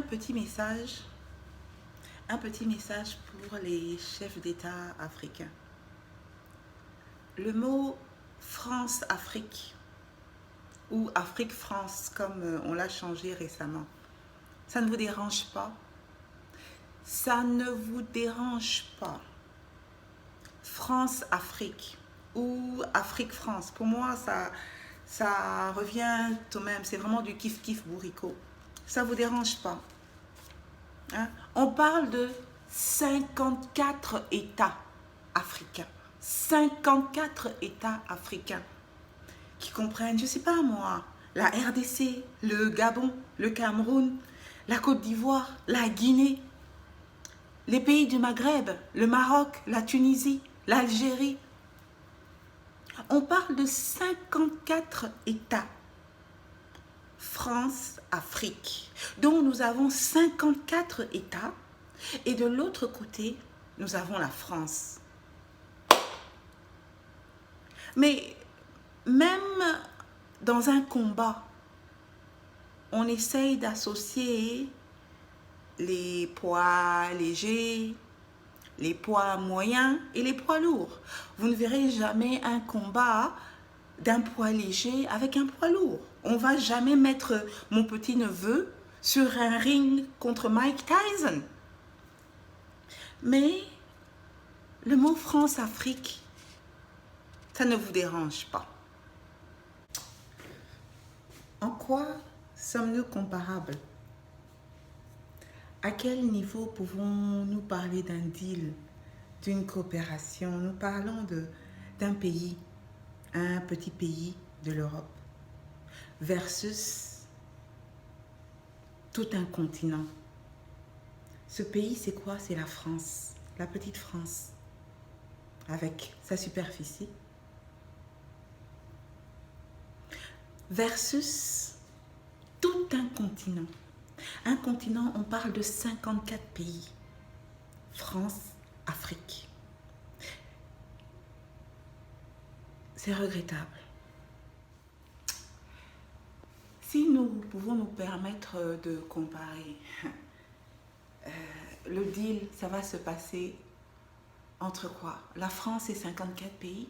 un petit message pour les chefs d'État africains. Le mot France-Afrique ou Afrique-France comme on l'a changé récemment, ça ne vous dérange pas? Ça ne vous dérange pas? France-Afrique ou Afrique-France, pour moi ça revient au même, c'est vraiment du kiff-kiff bourricot. Ça ne vous dérange pas? Hein? On parle de 54 États africains. 54 États africains qui comprennent, je ne sais pas moi, la RDC, le Gabon, le Cameroun, la Côte d'Ivoire, la Guinée, les pays du Maghreb, le Maroc, la Tunisie, l'Algérie. On parle de 54 États. France, Afrique. Donc nous avons 54 États et de l'autre côté, nous avons la France. Mais même dans un combat, on essaye d'associer les poids légers, les poids moyens et les poids lourds. Vous ne verrez jamais un combat d'un poids léger avec un poids lourd. On ne va jamais mettre mon petit-neveu sur un ring contre Mike Tyson. Mais le mot France-Afrique, ça ne vous dérange pas. En quoi sommes-nous comparables? À quel niveau pouvons-nous parler d'un deal, d'une coopération? Nous parlons d'un pays, un petit pays de l'Europe, versus tout un continent. Ce pays, c'est quoi? C'est la France, la petite France, avec sa superficie, versus tout un continent. Un continent, on parle de 54 pays. France, Afrique. C'est regrettable. Si nous pouvons nous permettre de comparer, le deal, ça va se passer entre quoi? La France et 54 pays.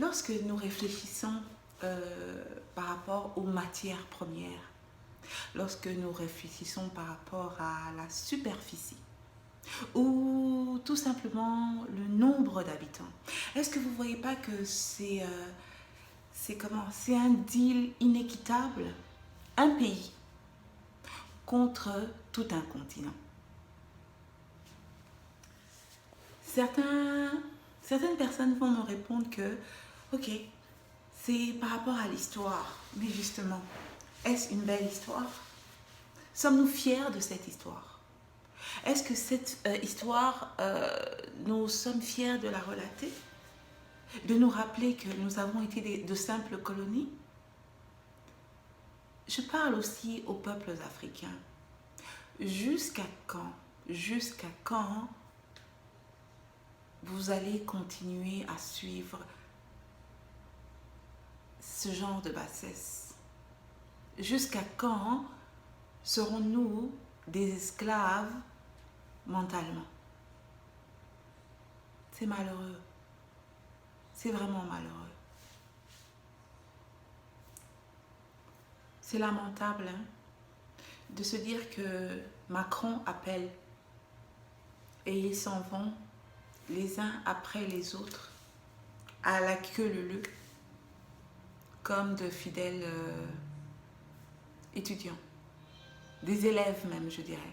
Lorsque nous réfléchissons par rapport aux matières premières, lorsque nous réfléchissons par rapport à la superficie ou tout simplement le nombre d'habitants, est-ce que vous ne voyez pas que c'est un deal inéquitable? Un pays contre tout un continent. Certaines personnes vont me répondre que, ok, c'est par rapport à l'histoire. Mais justement, est-ce une belle histoire? Sommes-nous fiers de cette histoire? Est-ce que cette histoire, nous sommes fiers de la relater? De nous rappeler que nous avons été de simples colonies? Je parle aussi aux peuples africains. Jusqu'à quand vous allez continuer à suivre ce genre de bassesse? Jusqu'à quand serons-nous des esclaves mentalement? C'est malheureux. C'est vraiment malheureux. C'est lamentable de se dire que Macron appelle et ils s'en vont les uns après les autres à la queue leu-leu comme de fidèles étudiants, des élèves même, je dirais.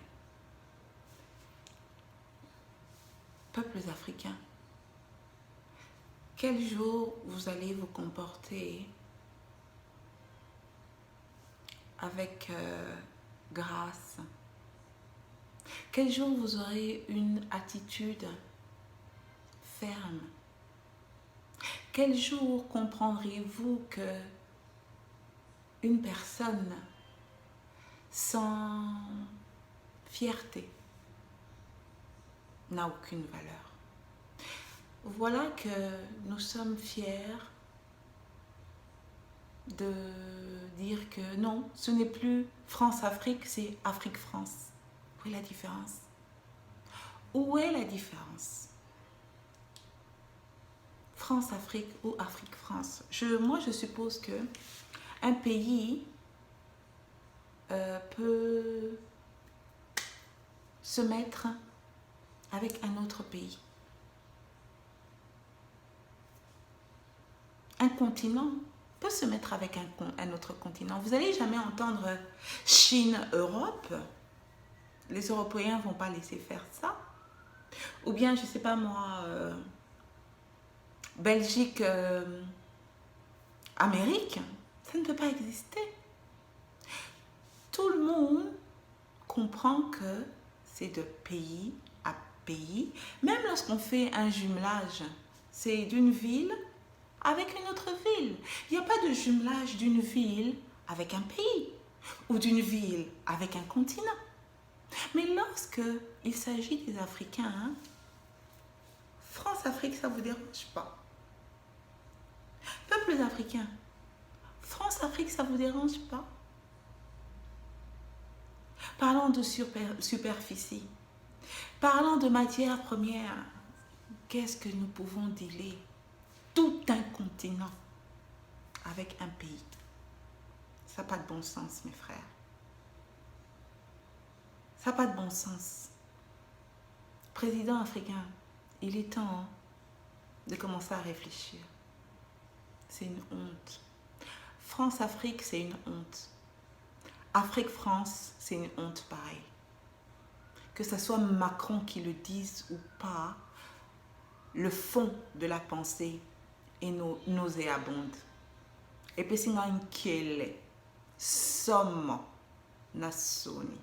Peuples africains, quel jour vous allez vous comporter avec grâce? Quel jour vous aurez une attitude ferme? Quel jour comprendrez-vous que une personne sans fierté n'a aucune valeur? Voilà que nous sommes fiers de dire que non, ce n'est plus France-Afrique, c'est Afrique-France. Où est la différence? Où est la différence? France-Afrique ou Afrique-France? Moi, je suppose que un pays peut se mettre avec un autre pays. Un continent peut se mettre avec un autre continent. Vous n'allez jamais entendre Chine-Europe. Les Européens ne vont pas laisser faire ça. Ou bien, je ne sais pas moi, Belgique, Amérique. Ça ne peut pas exister. Tout le monde comprend que c'est de pays à pays. Même lorsqu'on fait un jumelage, c'est d'une ville avec une autre ville. Il n'y a pas de jumelage d'une ville avec un pays ou d'une ville avec un continent. Mais lorsque il s'agit des Africains, hein, France-Afrique, ça ne vous dérange pas. Peuples africains, France-Afrique, ça ne vous dérange pas. Parlons de superficie. Parlons de matières premières. Qu'est-ce que nous pouvons dealer? Tout un continent avec un pays. Ça n'a pas de bon sens, mes frères. Ça n'a pas de bon sens. Président africain, il est temps de commencer à réfléchir. C'est une honte. France-Afrique, c'est une honte. Afrique-France, c'est une honte pareille. Que ce soit Macron qui le dise ou pas, le fond de la pensée est nauséabonde. Et puis c'est une somme nasoni.